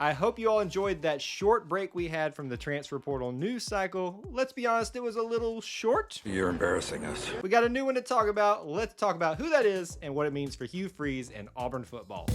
I hope you all enjoyed that short break we had from the transfer portal news cycle. Let's be honest, it was a little short. You're embarrassing us. We got a new one to talk about. Let's talk about who that is and what it means for Hugh Freeze and Auburn football.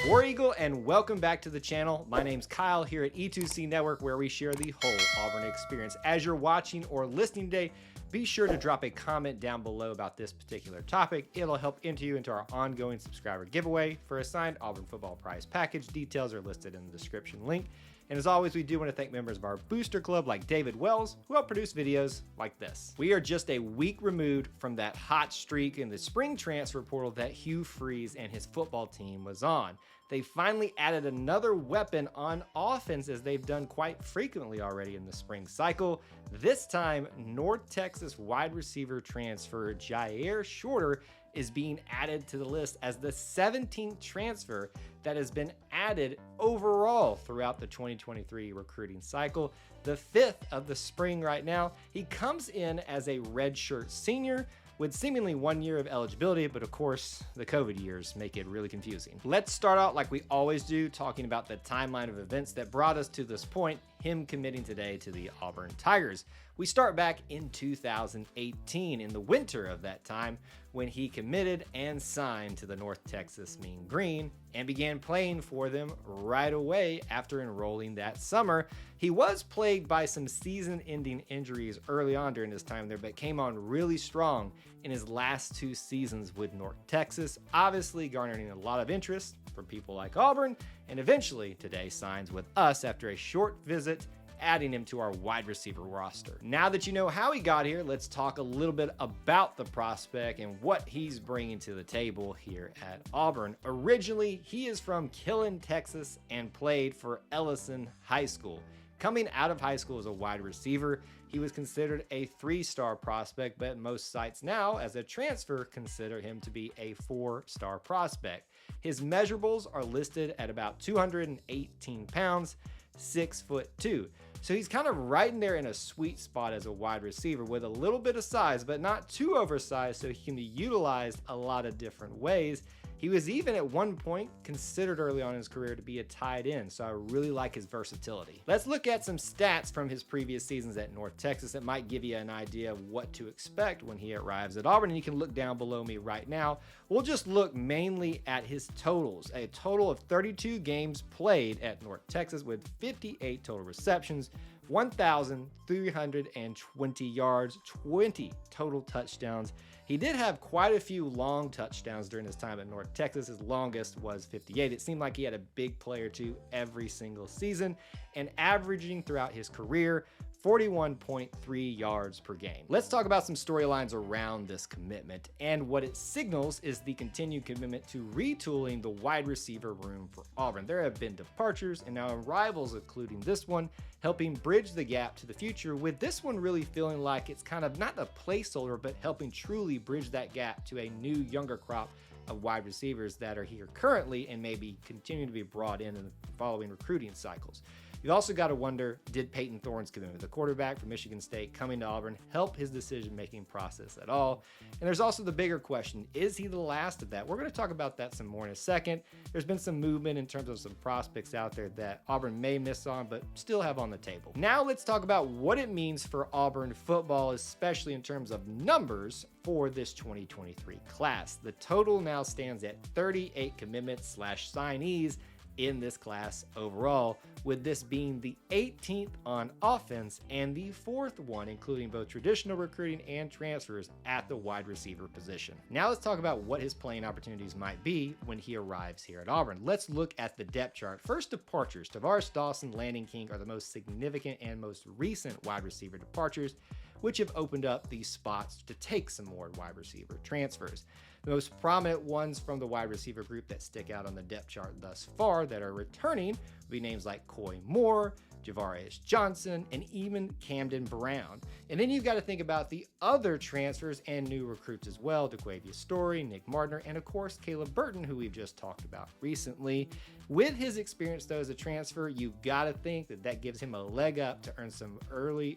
War Eagle, and welcome back to the channel. My name's Kyle here at E2C Network, where we share the whole Auburn experience. As you're watching or listening today, be sure to drop a comment down below about this particular topic. It'll help enter you into our ongoing subscriber giveaway for a signed Auburn football prize package. Details are listed in the description link. And as always, we do want to thank members of our booster club like David Wells, who help produce videos like this. We are just a week removed from that hot streak in the spring transfer portal that Hugh Freeze and his football team was on. They finally added another weapon on offense, as they've done quite frequently already in the spring cycle. This time, North Texas wide receiver transfer Jyaire Shorter is being added to the list as the 17th transfer that has been added overall throughout the 2023 recruiting cycle, the 5th of the spring right now. He comes in as a redshirt senior with seemingly 1 year of eligibility, but of course, the COVID years make it really confusing. Let's start out like we always do, talking about the timeline of events that brought us to this point, him committing today to the Auburn Tigers. We start back in 2018, in the winter of that time, when he committed and signed to the North Texas Mean Green and began playing for them right away after enrolling that summer. He was plagued by some season-ending injuries early on during his time there, but came on really strong in his last 2 seasons with North Texas, obviously garnering a lot of interest from people like Auburn, and eventually today signs with us after a short visit, adding him to our wide receiver roster. Now that you know how he got here, let's talk a little bit about the prospect and what he's bringing to the table here at Auburn. Originally, he is from Killen, Texas, and played for Ellison High School. Coming out of high school as a wide receiver, he was considered a 3-star prospect, but most sites now, as a transfer, consider him to be a 4-star prospect. His measurables are listed at about 218 pounds, 6'2". So he's kind of right in there in a sweet spot as a wide receiver with a little bit of size, but not too oversized, so he can be utilized a lot of different ways. He was even at one point considered early on in his career to be a tight end, so I really like his versatility. Let's look at some stats from his previous seasons at North Texas that might give you an idea of what to expect when he arrives at Auburn, and you can look down below me right now. We'll just look mainly at his totals. A total of 32 games played at North Texas with 58 total receptions, 1,320 yards, 20 total touchdowns. He did have quite a few long touchdowns during his time at North Texas. His longest was 58. It seemed like he had a big play or two every single season, and averaging throughout his career 41.3 yards per game. Let's talk about some storylines around this commitment, and what it signals is the continued commitment to retooling the wide receiver room for Auburn. There have been departures and now arrivals, including this one, helping bridge the gap to the future, with this one really feeling like it's kind of not a placeholder, but helping truly bridge that gap to a new, younger crop of wide receivers that are here currently and maybe continue to be brought in the following recruiting cycles. You've also got to wonder, did Peyton Thorne's commitment, the quarterback from Michigan State coming to Auburn, help his decision-making process at all? And there's also the bigger question, is he the last of that? We're going to talk about that some more in a second. There's been some movement in terms of some prospects out there that Auburn may miss on, but still have on the table. Now let's talk about what it means for Auburn football, especially in terms of numbers for this 2023 class. The total now stands at 38 commitments/signees in this class overall, with this being the 18th on offense and the 4th one, including both traditional recruiting and transfers at the wide receiver position. Now let's talk about what his playing opportunities might be when he arrives here at Auburn. Let's look at the depth chart. First, departures. Tavares Dawson, Landon King are the most significant and most recent wide receiver departures, which have opened up these spots to take some more wide receiver transfers. The most prominent ones from the wide receiver group that stick out on the depth chart thus far that are returning would be names like Coy Moore, Javarius Johnson, and even Camden Brown. And then you've got to think about the other transfers and new recruits as well: DeQuavius Story, Nick Mardner, and of course Caleb Burton, who we've just talked about recently. With his experience though as a transfer, you've got to think that that gives him a leg up to earn some early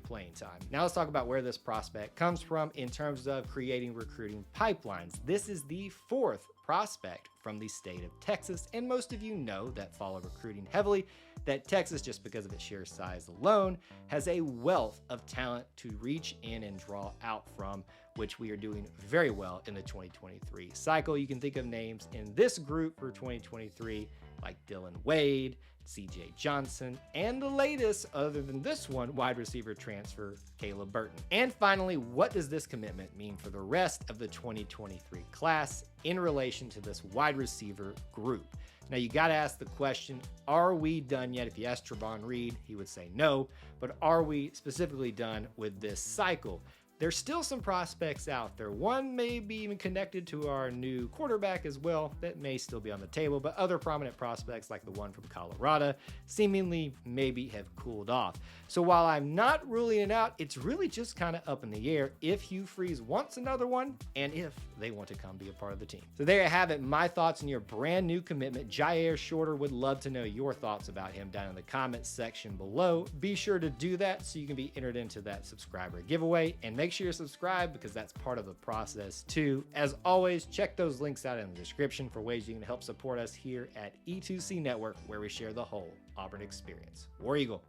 playing time. Now let's talk about where this prospect comes from in terms of creating recruiting pipelines. This is the 4th prospect from the state of Texas. And most of you know that follow recruiting heavily, that Texas, just because of its sheer size alone, has a wealth of talent to reach in and draw out from, which we are doing very well in the 2023 cycle. You can think of names in this group for 2023 like Dylan Wade, CJ Johnson, and the latest, other than this one, wide receiver transfer, Caleb Burton. And finally, what does this commitment mean for the rest of the 2023 class in relation to this wide receiver group? Now, you got to ask the question, are we done yet? If you ask Trevon Reed, he would say no, but are we specifically done with this cycle? There's still some prospects out there. One may be even connected to our new quarterback as well. That may still be on the table, but other prominent prospects like the one from Colorado seemingly maybe have cooled off. So while I'm not ruling it out, it's really just kind of up in the air if Hugh Freeze wants another one and if they want to come be a part of the team. So there you have it, my thoughts on your brand new commitment. Jyaire Shorter, would love to know your thoughts about him down in the comments section below. Be sure to do that so you can be entered into that subscriber giveaway, and make sure you're subscribed because that's part of the process too. As always, check those links out in the description for ways you can help support us here at E2C Network, where we share the whole Auburn experience. War Eagle.